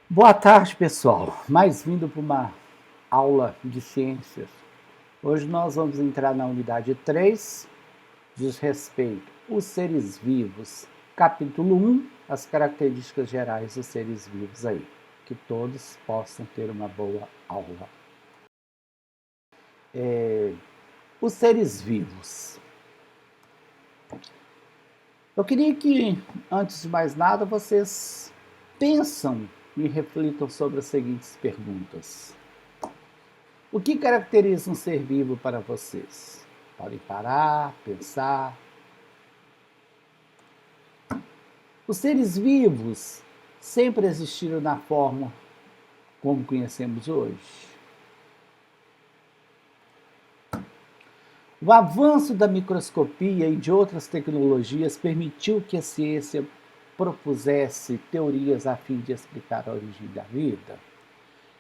Boa tarde, pessoal. Mais-vindo para uma aula de ciências. Hoje nós vamos entrar na unidade 3, diz respeito aos seres vivos. Capítulo 1, as características gerais dos seres vivos aí. Que todos possam ter uma boa aula. Os seres vivos. Eu queria que, antes de mais nada, vocês pensam e reflitam sobre as seguintes perguntas. O que caracteriza um ser vivo para vocês? Podem parar, pensar. Os seres vivos sempre existiram na forma como conhecemos hoje. O avanço da microscopia e de outras tecnologias permitiu que a ciência propusesse teorias a fim de explicar a origem da vida.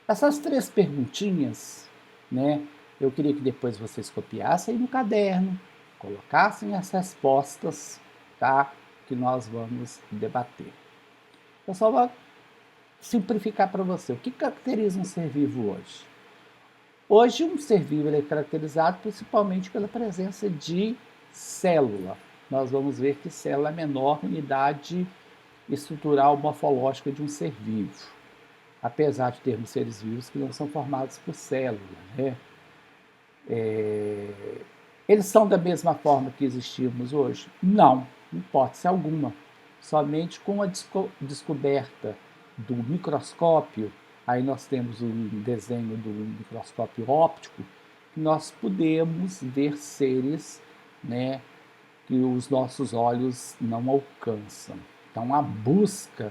Essas três perguntinhas, né? Eu queria que depois vocês copiassem no caderno, colocassem as respostas, tá? Que nós vamos debater. Eu só vou simplificar para você. O que caracteriza um ser vivo hoje? Hoje, um ser vivo é caracterizado principalmente pela presença de célula. Nós vamos ver que célula é a menor unidade estrutural morfológica de um ser vivo. Apesar de termos seres vivos que não são formados por célula, né? Eles são da mesma forma que existimos hoje? Não, em hipótese alguma. Somente com a descoberta do microscópio, aí nós temos o desenho do microscópio óptico, nós podemos ver seres, né, que os nossos olhos não alcançam. Então, a busca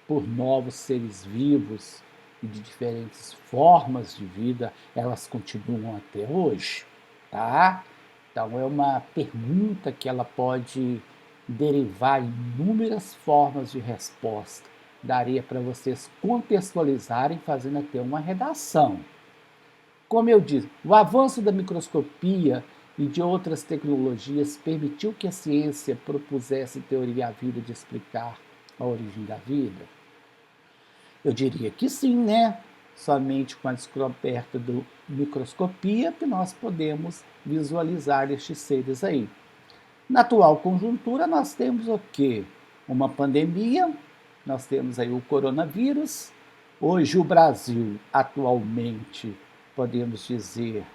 por novos seres vivos e de diferentes formas de vida, elas continuam até hoje, tá? Então é uma pergunta que ela pode derivar inúmeras formas de resposta. Daria para vocês contextualizarem fazendo até uma redação. Como eu disse, o avanço da microscopia e de outras tecnologias permitiu que a ciência propusesse teoria à vida de explicar a origem da vida? Eu diria que sim, né? Somente com a descoberta da microscopia que nós podemos visualizar estes seres aí. Na atual conjuntura, nós temos o quê? Uma pandemia, nós temos aí o coronavírus. Hoje, o Brasil, atualmente, podemos dizer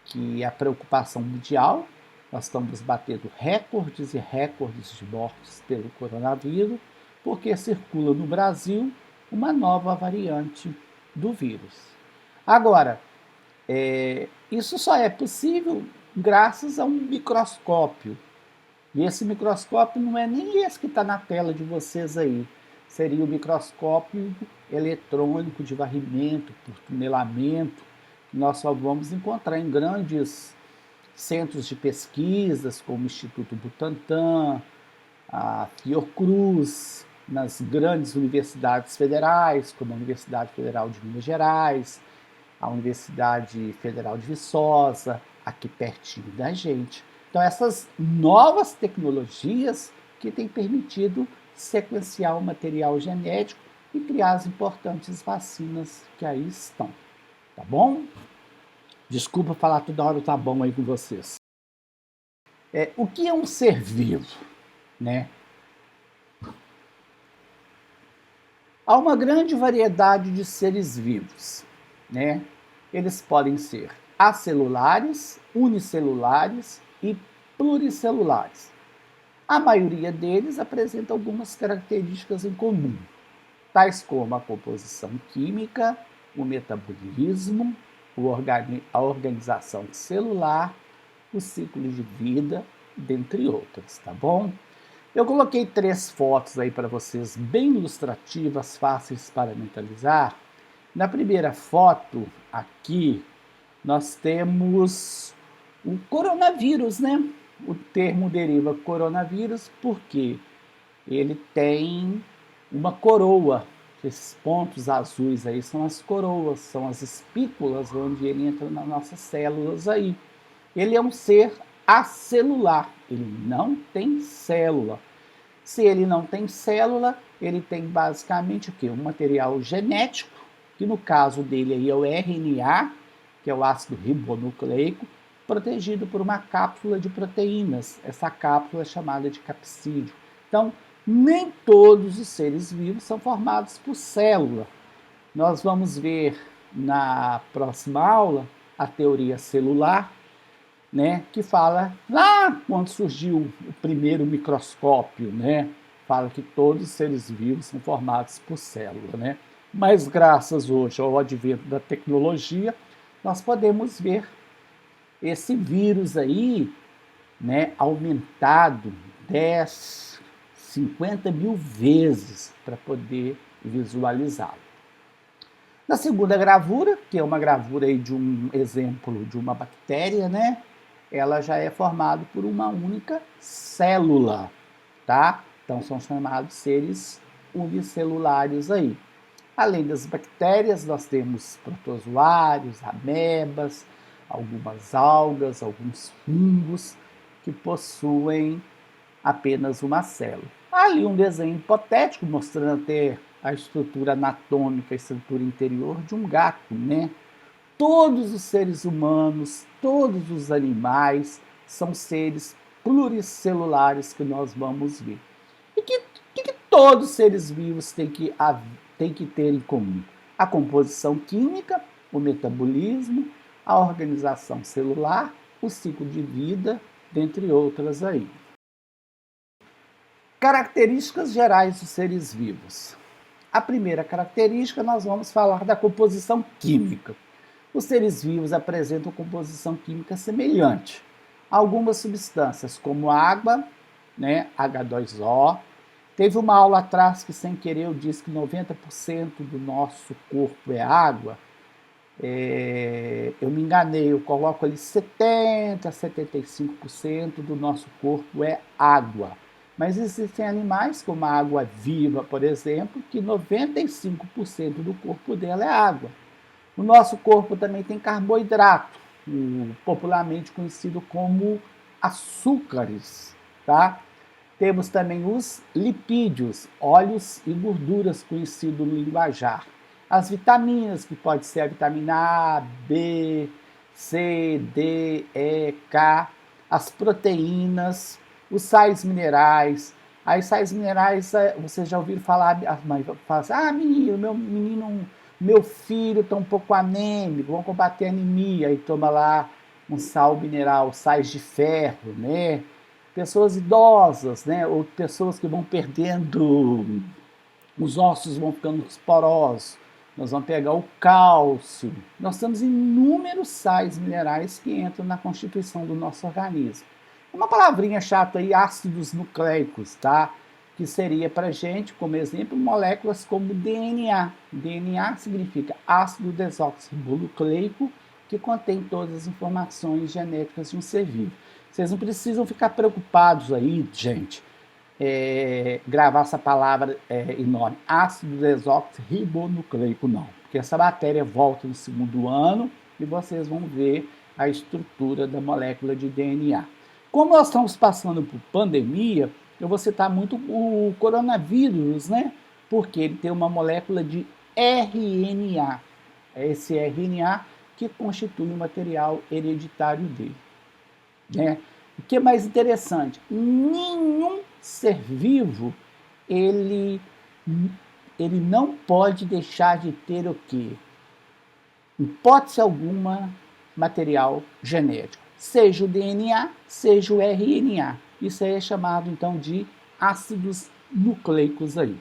que é a preocupação mundial, nós estamos batendo recordes e recordes de mortes pelo coronavírus, porque circula no Brasil uma nova variante do vírus. Agora, isso só é possível graças a um microscópio. E esse microscópio não é nem esse que está na tela de vocês aí. Seria o microscópio eletrônico de varrimento, por tunelamento, que nós só vamos encontrar em grandes centros de pesquisas, como o Instituto Butantan, a Fiocruz, nas grandes universidades federais, como a Universidade Federal de Minas Gerais, a Universidade Federal de Viçosa, aqui pertinho da gente. Então, essas novas tecnologias que têm permitido sequenciar o material genético e criar as importantes vacinas que aí estão. Tá bom? Desculpa falar toda hora tá bom aí com vocês. O que é um ser vivo, né? Há uma grande variedade de seres vivos, né? Eles podem ser acelulares, unicelulares e pluricelulares. A maioria deles apresenta algumas características em comum, tais como a composição química, o metabolismo, a organização celular, o ciclo de vida, dentre outras, tá bom? Eu coloquei 3 fotos aí para vocês, bem ilustrativas, fáceis para mentalizar. Na primeira foto, aqui, nós temos o coronavírus, né? O termo deriva coronavírus porque ele tem uma coroa. Esses pontos azuis aí são as coroas, são as espículas onde ele entra nas nossas células aí. Ele é um ser acelular, ele não tem célula. Se ele não tem célula, ele tem basicamente o quê? Um material genético, que no caso dele aí é o RNA, que é o ácido ribonucleico, protegido por uma cápsula de proteínas. Essa cápsula é chamada de capsídeo. Então, nem todos os seres vivos são formados por célula. Nós vamos ver na próxima aula a teoria celular, né, que fala lá quando surgiu o primeiro microscópio, né, fala que todos os seres vivos são formados por célula, né? Mas graças hoje ao advento da tecnologia, nós podemos ver esse vírus aí, né, aumentado 10, 50 mil vezes para poder visualizá-lo. Na segunda gravura, que é uma gravura aí de um exemplo de uma bactéria, né, ela já é formada por uma única célula, tá? Então são chamados seres unicelulares aí. Além das bactérias, nós temos protozoários, amebas, algumas algas, alguns fungos que possuem apenas uma célula. Ali um desenho hipotético mostrando até a estrutura anatômica, a estrutura interior de um gato, né? Todos os seres humanos, todos os animais são seres pluricelulares que nós vamos ver. E que todos os seres vivos têm que ter em comum? A composição química, o metabolismo, a organização celular, o ciclo de vida, dentre outras aí. Características gerais dos seres vivos. A primeira característica, nós vamos falar da composição química. Os seres vivos apresentam composição química semelhante. Algumas substâncias, como água, né, H2O. Teve uma aula atrás que, sem querer, eu disse que 90% do nosso corpo é água. Eu me enganei, eu coloco ali 70%, 75% do nosso corpo é água. Mas existem animais, como a água viva, por exemplo, que 95% do corpo dela é água. O nosso corpo também tem carboidrato, popularmente conhecido como açúcares, tá? Temos também os lipídios, óleos e gorduras, conhecido no linguajar. As vitaminas, que pode ser a vitamina A, B, C, D, E, K. As proteínas, os sais minerais. Aí, sais minerais, vocês já ouviram falar, a mãe fala assim, menino, meu filho está um pouco anêmico, vamos combater a anemia. Aí toma lá um sal mineral, sais de ferro, né? Pessoas idosas, né? Ou pessoas que vão perdendo, os ossos vão ficando porosos. Nós vamos pegar o cálcio. Nós temos inúmeros sais minerais que entram na constituição do nosso organismo. Uma palavrinha chata aí, ácidos nucleicos, tá? Que seria para gente, como exemplo, moléculas como DNA. DNA significa ácido desoxirribonucleico, que contém todas as informações genéticas de um ser vivo. Vocês não precisam ficar preocupados aí, gente, gravar essa palavra enorme, ácido desoxirribonucleico, não. Porque essa matéria volta no segundo ano e vocês vão ver a estrutura da molécula de DNA. Como nós estamos passando por pandemia, eu vou citar muito o coronavírus, né? Porque ele tem uma molécula de RNA. É esse RNA que constitui o material hereditário dele, né? O que é mais interessante? Nenhum ser vivo, ele não pode deixar de ter o quê? Hipótese alguma, material genético. Seja o DNA, seja o RNA. Isso aí é chamado, então, de ácidos nucleicos aí.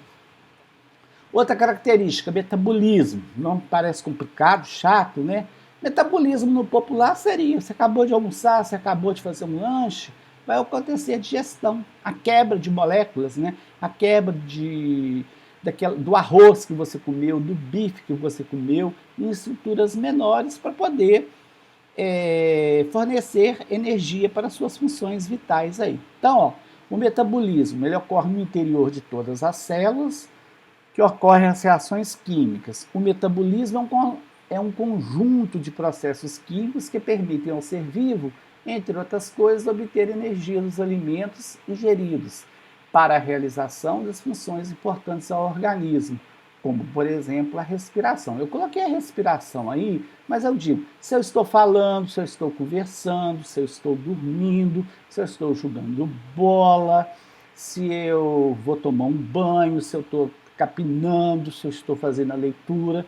Outra característica, metabolismo. Não parece complicado, chato, né? Metabolismo no popular seria, você acabou de almoçar, você acabou de fazer um lanche, vai acontecer a digestão, a quebra de moléculas, né? A quebra do arroz que você comeu, do bife que você comeu, em estruturas menores para poder fornecer energia para suas funções vitais aí. Então, ó, o metabolismo ele ocorre no interior de todas as células, que ocorrem as reações químicas. O metabolismo é um conjunto de processos químicos que permitem ao ser vivo, entre outras coisas, obter energia dos alimentos ingeridos. para a realização das funções importantes ao organismo, como, por exemplo, a respiração. Eu coloquei a respiração aí, mas eu digo, se eu estou falando, se eu estou conversando, se eu estou dormindo, se eu estou jogando bola, se eu vou tomar um banho, se eu estou capinando, se eu estou fazendo a leitura,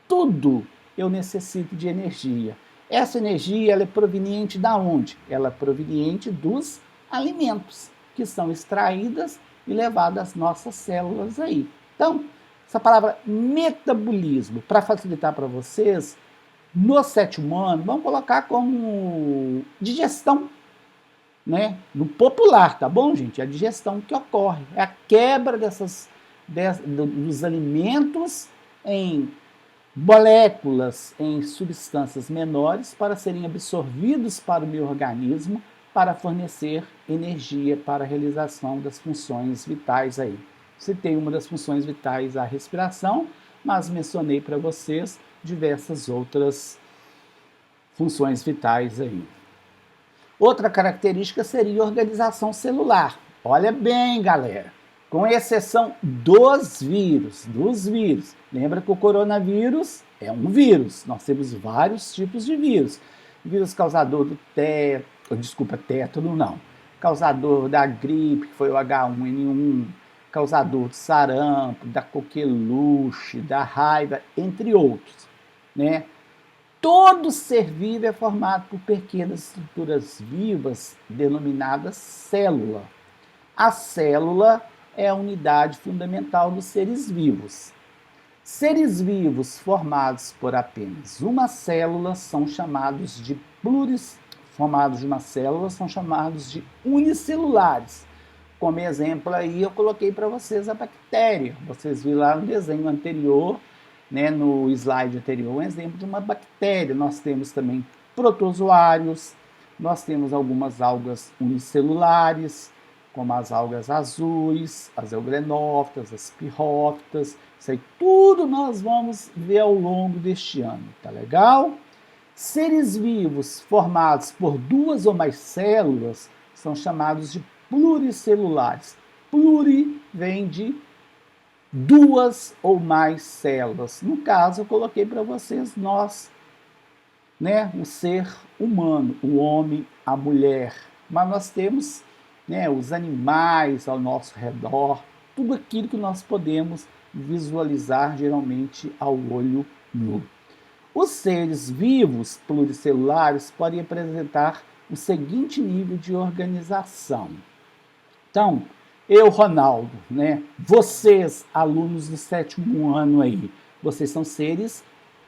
tudo eu necessito de energia. Essa energia ela é proveniente da onde? Ela é proveniente dos alimentos que são extraídas e levadas às nossas células aí. Então, essa palavra metabolismo, para facilitar para vocês, no sétimo ano, vamos colocar como digestão, né? No popular, tá bom, gente? É a digestão que ocorre, é a quebra dos alimentos em moléculas, em substâncias menores para serem absorvidos para o meu organismo para fornecer energia para a realização das funções vitais aí. Citei uma das funções vitais, a respiração, mas mencionei para vocês diversas outras funções vitais aí. Outra característica seria a organização celular. Olha bem, galera, com exceção dos vírus. Lembra que o coronavírus é um vírus. Nós temos vários tipos de vírus. Vírus causador do tétano não. Causador da gripe, que foi o H1N1, causador de sarampo, da coqueluche, da raiva, entre outros, né? Todo ser vivo é formado por pequenas estruturas vivas denominadas célula. A célula é a unidade fundamental dos seres vivos. Seres vivos formados por apenas uma célula são chamados de unicelulares. Como exemplo aí eu coloquei para vocês a bactéria. Vocês viram lá no desenho anterior, né, no slide anterior, um exemplo de uma bactéria. Nós temos também protozoários, nós temos algumas algas unicelulares, como as algas azuis, as eugrenófitas, as pirrófitas. Isso aí tudo nós vamos ver ao longo deste ano, tá legal? Seres vivos formados por duas ou mais células são chamados de pluricelulares. Pluri vem de duas ou mais células. No caso, eu coloquei para vocês nós, né, o ser humano, o homem, a mulher. Mas nós temos, né, os animais ao nosso redor, tudo aquilo que nós podemos visualizar geralmente ao olho nu. Os seres vivos pluricelulares podem apresentar o seguinte nível de organização. Então, eu, Ronaldo, né? Vocês, alunos do sétimo ano aí, vocês são seres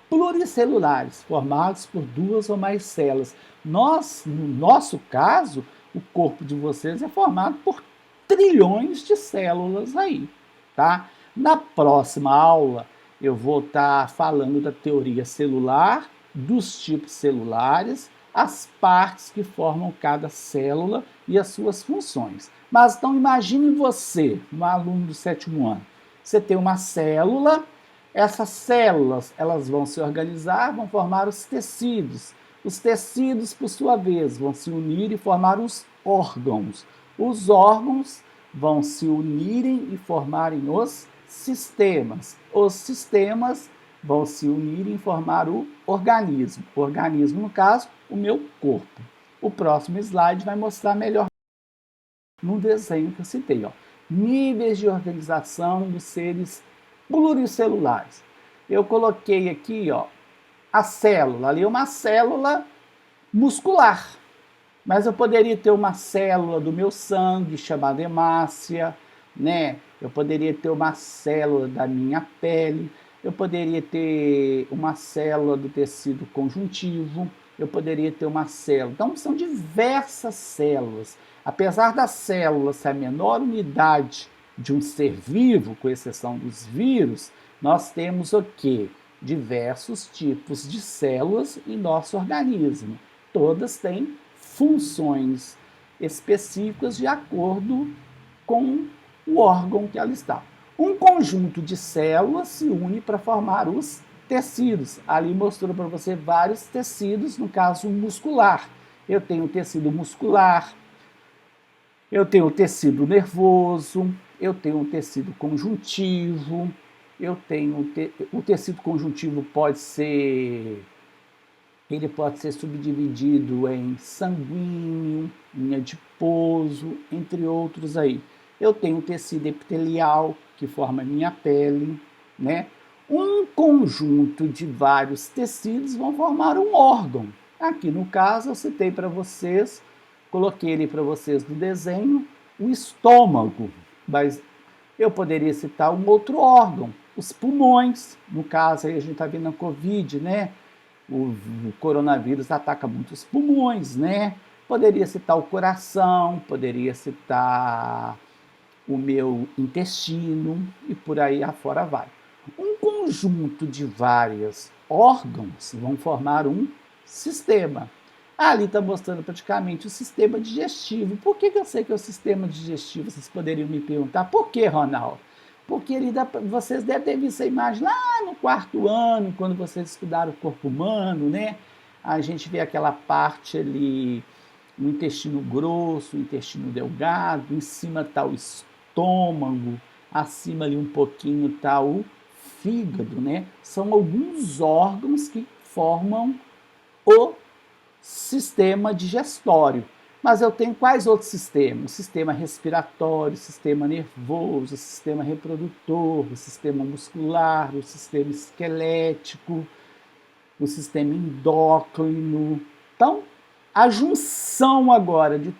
pluricelulares, formados por duas ou mais células. Nós, no nosso caso, o corpo de vocês é formado por trilhões de células aí, tá? Na próxima aula, eu vou estar falando da teoria celular, dos tipos celulares, as partes que formam cada célula e as suas funções. Mas então imagine você, um aluno do sétimo ano, você tem uma célula, essas células elas vão se organizar, vão formar os tecidos. Os tecidos, por sua vez, vão se unir e formar os órgãos. Os órgãos vão se unirem e formarem os sistemas. Os sistemas vão se unir e formar o organismo. O organismo, no caso, o meu corpo. O próximo slide vai mostrar melhor no desenho que eu citei, ó. Níveis de organização dos seres pluricelulares. Eu coloquei aqui, ó, a célula. Ali é uma célula muscular. Mas eu poderia ter uma célula do meu sangue chamada hemácia, né? Eu poderia ter uma célula da minha pele, eu poderia ter uma célula do tecido conjuntivo, eu poderia ter uma célula. Então, são diversas células. Apesar da célula ser a menor unidade de um ser vivo, com exceção dos vírus, nós temos o quê? Diversos tipos de células em nosso organismo. Todas têm funções específicas de acordo com o órgão que ela está. Um conjunto de células se une para formar os tecidos. Ali mostrou para você vários tecidos, no caso muscular. Eu tenho tecido muscular, Eu tenho o tecido nervoso, eu tenho o tecido conjuntivo, o tecido conjuntivo ele pode ser subdividido em sanguíneo, em adiposo, entre outros aí. Eu tenho o tecido epitelial, que forma a minha pele, né? Um conjunto de vários tecidos vão formar um órgão. Aqui no caso eu citei para vocês, coloquei ele para vocês no desenho, o estômago, mas eu poderia citar um outro órgão, os pulmões. No caso aí a gente está vendo a Covid, né? O coronavírus ataca muito os pulmões, né? Poderia citar o coração, poderia citar o meu intestino e por aí afora vai. Um conjunto de vários órgãos vão formar um sistema. Ali está mostrando praticamente o sistema digestivo. Por que eu sei que é o sistema digestivo? Vocês poderiam me perguntar. Por que, Ronaldo? Porque vocês devem ter visto a imagem lá no quarto ano, quando vocês estudaram o corpo humano, né? A gente vê aquela parte ali, o intestino grosso, o intestino delgado, em cima está o estômago, acima ali um pouquinho está o fígado, né? São alguns órgãos que formam o sistema digestório. Mas eu tenho quais outros sistemas? O sistema respiratório, o sistema nervoso, o sistema reprodutor, o sistema muscular, o sistema esquelético, o sistema endócrino. Então, a junção agora de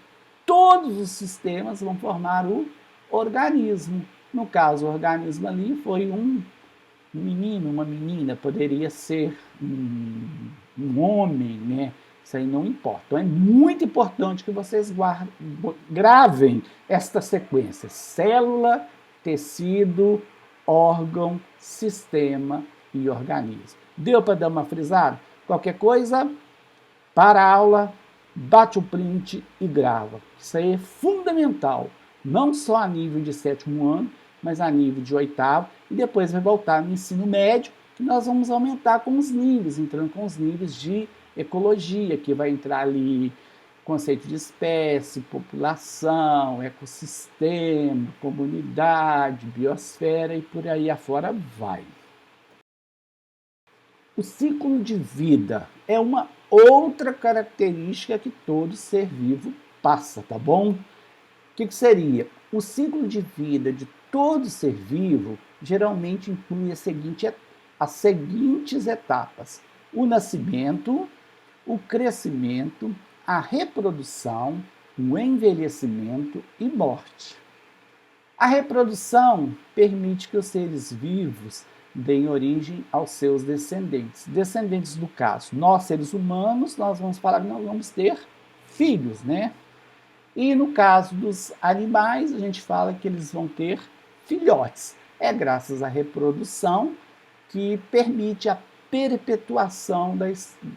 todos os sistemas vão formar o organismo. No caso, o organismo ali foi um menino, uma menina, poderia ser um homem, né? Isso aí não importa. Então é muito importante que vocês gravem esta sequência: célula, tecido, órgão, sistema e organismo. Deu para dar uma frisada? Qualquer coisa, para a aula, bate o print e grava. Isso aí é fundamental, não só a nível de 7º ano, mas a nível de 8º, e depois vai voltar no ensino médio, que nós vamos aumentar com os níveis, entrando com os níveis de ecologia, que vai entrar ali conceito de espécie, população, ecossistema, comunidade, biosfera e por aí afora vai. O ciclo de vida é uma outra característica que todo ser vivo passa, tá bom? O que seria? O ciclo de vida de todo ser vivo geralmente inclui as seguintes etapas: o nascimento, o crescimento, a reprodução, o envelhecimento e morte. A reprodução permite que os seres vivos deem origem aos seus descendentes. Descendentes do caso, nós seres humanos, nós vamos falar que nós vamos ter filhos, né? E no caso dos animais, a gente fala que eles vão ter filhotes. É graças à reprodução que permite a perpetuação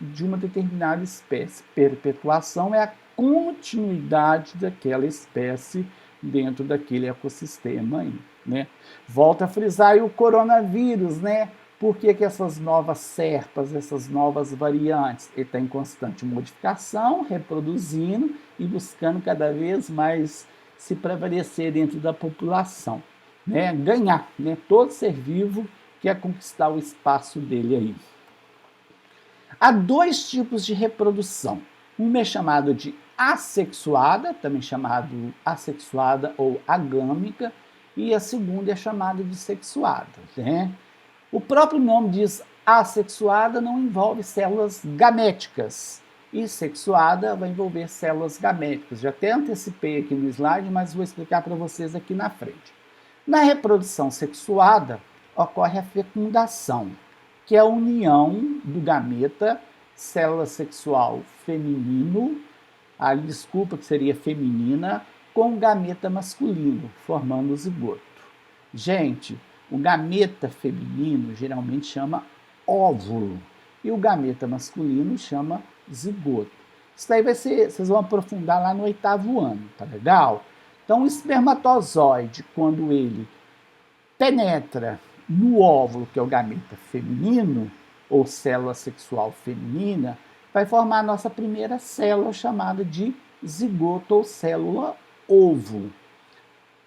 de uma determinada espécie. Perpetuação é a continuidade daquela espécie dentro daquele ecossistema aí, né? Volta a frisar aí o coronavírus, né? Por que essas novas cepas, essas novas variantes? Ele está em constante modificação, reproduzindo e buscando cada vez mais se prevalecer dentro da população, né? Ganhar, né? Todo ser vivo quer conquistar o espaço dele aí. Há dois tipos de reprodução. Uma é chamada de assexuada, também chamado assexuada ou agâmica, e a segunda é chamada de sexuada, né? O próprio nome diz assexuada não envolve células gaméticas, e sexuada vai envolver células gaméticas. Já até antecipei aqui no slide, mas vou explicar para vocês aqui na frente. Na reprodução sexuada, ocorre a fecundação, que é a união do gameta, célula sexual feminino, desculpa que seria feminina, com o gameta masculino, formando o zigoto. Gente, o gameta feminino geralmente chama óvulo e o gameta masculino chama zigoto. Isso daí vocês vão aprofundar lá no 8º ano, tá legal? Então, o espermatozoide, quando ele penetra no óvulo, que é o gameta feminino, ou célula sexual feminina, vai formar a nossa primeira célula chamada de zigoto ou célula ovo.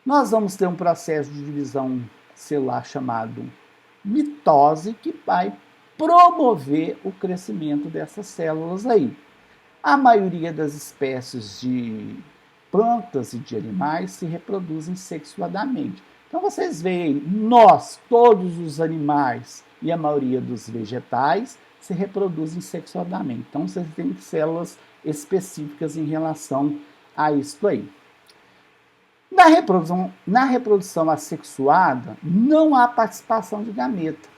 Nós vamos ter um processo de divisão celular chamado mitose, que vai promover o crescimento dessas células aí. A maioria das espécies de plantas e de animais se reproduzem sexuadamente. Então vocês veem, nós, todos os animais e a maioria dos vegetais se reproduzem sexuadamente. Então vocês têm células específicas em relação a isso aí. Na reprodução assexuada, não há participação de gameta.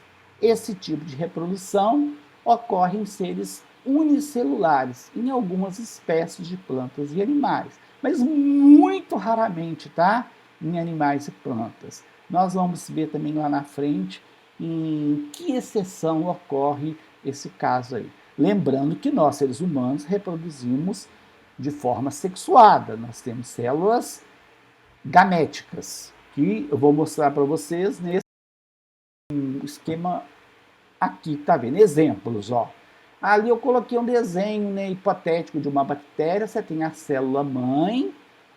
Esse tipo de reprodução ocorre em seres unicelulares, em algumas espécies de plantas e animais, mas muito raramente, tá? Em animais e plantas. Nós vamos ver também lá na frente em que exceção ocorre esse caso aí. Lembrando que nós, seres humanos, reproduzimos de forma sexuada. Nós temos células gaméticas, que eu vou mostrar para vocês nesse esquema aqui, tá vendo? Exemplos, ó. Ali eu coloquei um desenho, né, hipotético de uma bactéria. Você tem a célula mãe,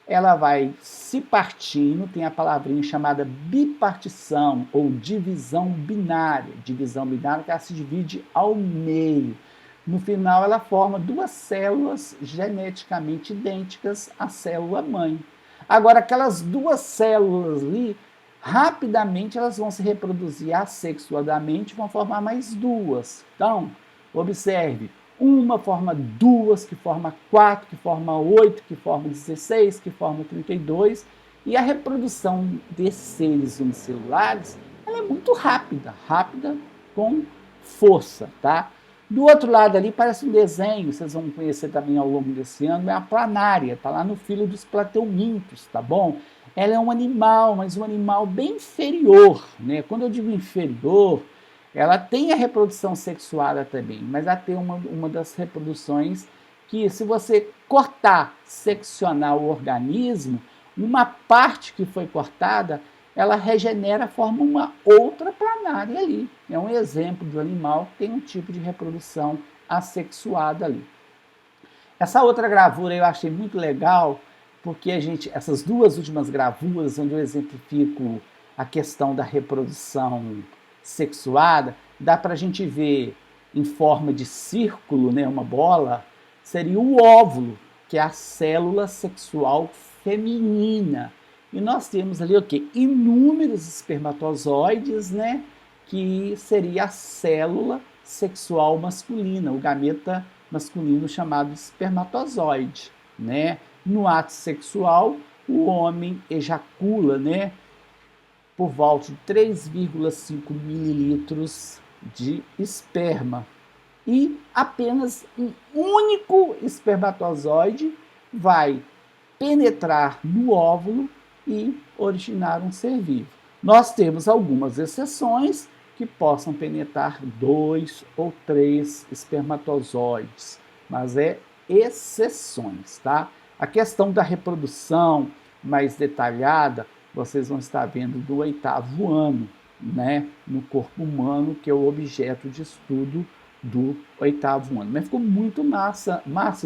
ela vai se partindo, tem a palavrinha chamada bipartição ou divisão binária. Divisão binária que ela se divide ao meio. No final ela forma duas células geneticamente idênticas à célula mãe. Agora, aquelas duas células ali, rapidamente elas vão se reproduzir assexuadamente, vão formar mais duas. Então, observe, uma forma duas, que forma 4, que forma 8, que forma 16, que forma 32. E a reprodução desses seres unicelulares, ela é muito rápida, rápida com força, tá? Do outro lado ali parece um desenho, vocês vão conhecer também ao longo desse ano, é a planária, está lá no filo dos plateumintos, tá bom? Ela é um animal, mas um animal bem inferior, né? Quando eu digo inferior, ela tem a reprodução sexuada também, mas ela tem uma das reproduções que, se você cortar, seccionar o organismo, uma parte que foi cortada, ela regenera, forma uma outra planária ali. É um exemplo de um animal que tem um tipo de reprodução assexuada ali. Essa outra gravura eu achei muito legal, porque essas duas últimas gravuras, onde eu exemplifico a questão da reprodução sexuada, dá para a gente ver em forma de círculo, né, uma bola, seria o óvulo, que é a célula sexual feminina. E nós temos ali o quê? Inúmeros espermatozoides, né? Que seria a célula sexual masculina, o gameta masculino chamado espermatozoide, né? No ato sexual, o homem ejacula, né? Por volta de 3,5 mililitros de esperma. E apenas um único espermatozoide vai penetrar no óvulo e originar um ser vivo. Nós temos algumas exceções que possam penetrar 2 ou 3 espermatozoides, mas é exceções, tá? A questão da reprodução mais detalhada, vocês vão estar vendo do 8º ano, né, no corpo humano, que é o objeto de estudo do 8º ano. Mas ficou muito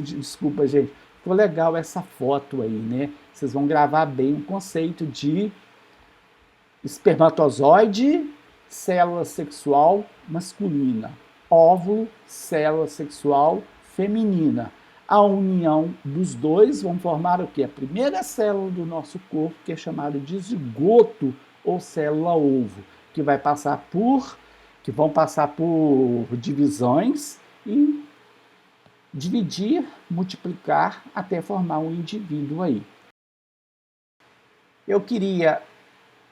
desculpa, gente, ficou legal essa foto aí, né? Vocês vão gravar bem o conceito de espermatozoide, célula sexual masculina, óvulo, célula sexual feminina. A união dos dois vão formar o quê? A primeira célula do nosso corpo, que é chamada de zigoto ou célula ovo, que vão passar por divisões e dividir, multiplicar até formar um indivíduo aí. Eu queria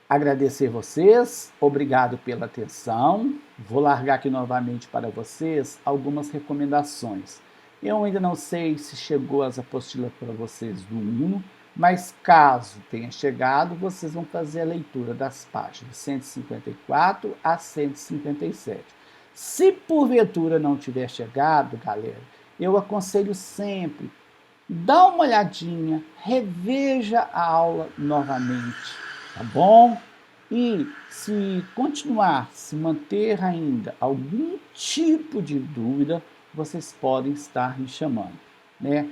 agradecer vocês, obrigado pela atenção. Vou largar aqui novamente para vocês algumas recomendações. Eu ainda não sei se chegou as apostilas para vocês do Uno, mas caso tenha chegado, vocês vão fazer a leitura das páginas 154 a 157. Se porventura não tiver chegado, galera, eu aconselho sempre, dá uma olhadinha, reveja a aula novamente, tá bom? E se se manter ainda algum tipo de dúvida, vocês podem estar me chamando, né?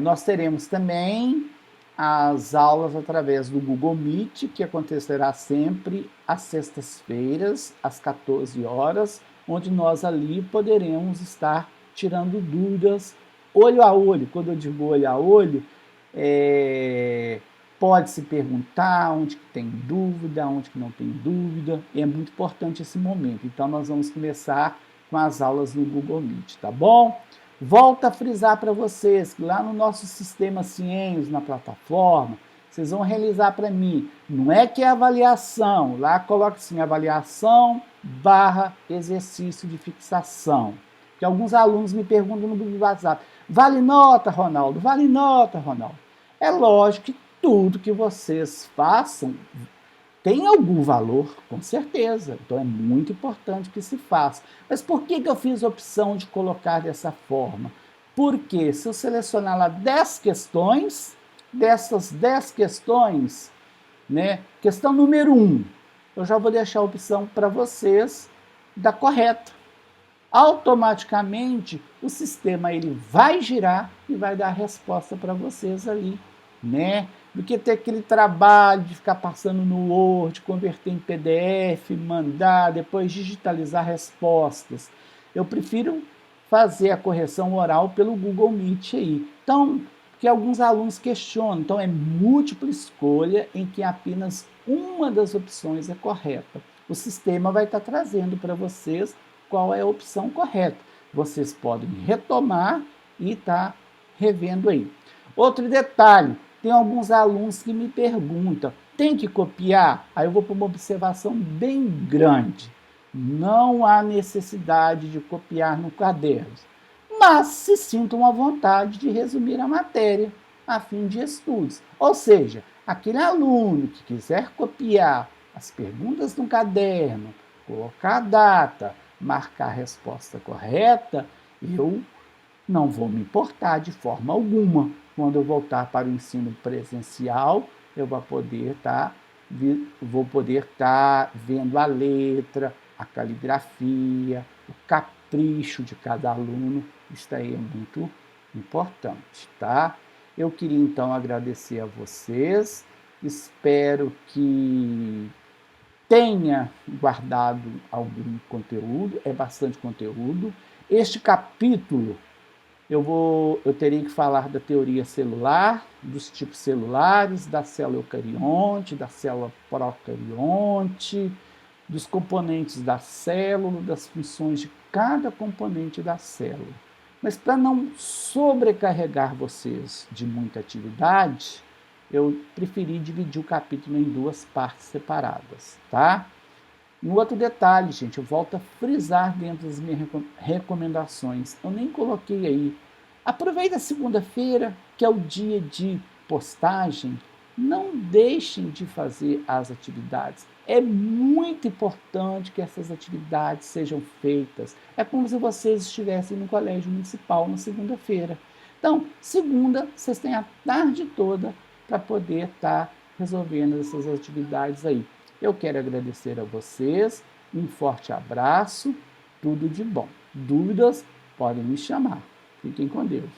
Nós teremos também as aulas através do Google Meet, que acontecerá sempre às sextas-feiras, às 14 horas, onde nós ali poderemos estar tirando dúvidas olho a olho. Quando eu digo olho a olho, pode-se perguntar onde que tem dúvida, onde que não tem dúvida, e é muito importante esse momento. Então, nós vamos começar com as aulas no Google Meet, tá bom? Volto a frisar para vocês que lá no nosso sistema Ciências, na plataforma, vocês vão realizar para mim, não é que é avaliação, lá coloca assim, avaliação / exercício de fixação. Que alguns alunos me perguntam no grupo do WhatsApp, vale nota, Ronaldo? Vale nota, Ronaldo? É lógico que tudo que vocês façam tem algum valor, com certeza. Então é muito importante que se faça. Mas por que eu fiz a opção de colocar dessa forma? Porque se eu selecionar lá 10 questões, dessas 10 questões, né, questão número 1, eu já vou deixar a opção para vocês da correta. Automaticamente o sistema ele vai girar e vai dar a resposta para vocês ali, né? Do que ter aquele trabalho de ficar passando no Word, converter em PDF, mandar, depois digitalizar respostas. Eu prefiro fazer a correção oral pelo Google Meet aí. Então, que alguns alunos questionam, então é múltipla escolha em que apenas uma das opções é correta. O sistema vai estar trazendo para vocês qual é a opção correta. Vocês podem retomar e estar revendo aí. Outro detalhe, tem alguns alunos que me perguntam, tem que copiar? Aí eu vou para uma observação bem grande. Não há necessidade de copiar no caderno, mas se sintam à vontade de resumir a matéria a fim de estudos. Ou seja, aquele aluno que quiser copiar as perguntas no caderno, colocar a data, marcar a resposta correta, eu não vou me importar de forma alguma. Quando eu voltar para o ensino presencial, eu vou poder estar vendo a letra, a caligrafia, o capricho de cada aluno. Isso aí é muito importante, tá? Eu queria então agradecer a vocês. Espero que tenha guardado algum conteúdo, é bastante conteúdo. Este capítulo eu teria que falar da teoria celular, dos tipos celulares, da célula eucarionte, da célula procarionte, dos componentes da célula, das funções de cada componente da célula. Mas para não sobrecarregar vocês de muita atividade, eu preferi dividir o capítulo em duas partes separadas, tá? Um outro detalhe, gente, eu volto a frisar dentro das minhas recomendações. Eu nem coloquei aí. Aproveita a segunda-feira, que é o dia de postagem. Não deixem de fazer as atividades. É muito importante que essas atividades sejam feitas. É como se vocês estivessem no colégio municipal na segunda-feira. Então, segunda, vocês têm a tarde toda para poder estar resolvendo essas atividades aí. Eu quero agradecer a vocês, um forte abraço, tudo de bom. Dúvidas, podem me chamar. Fiquem com Deus.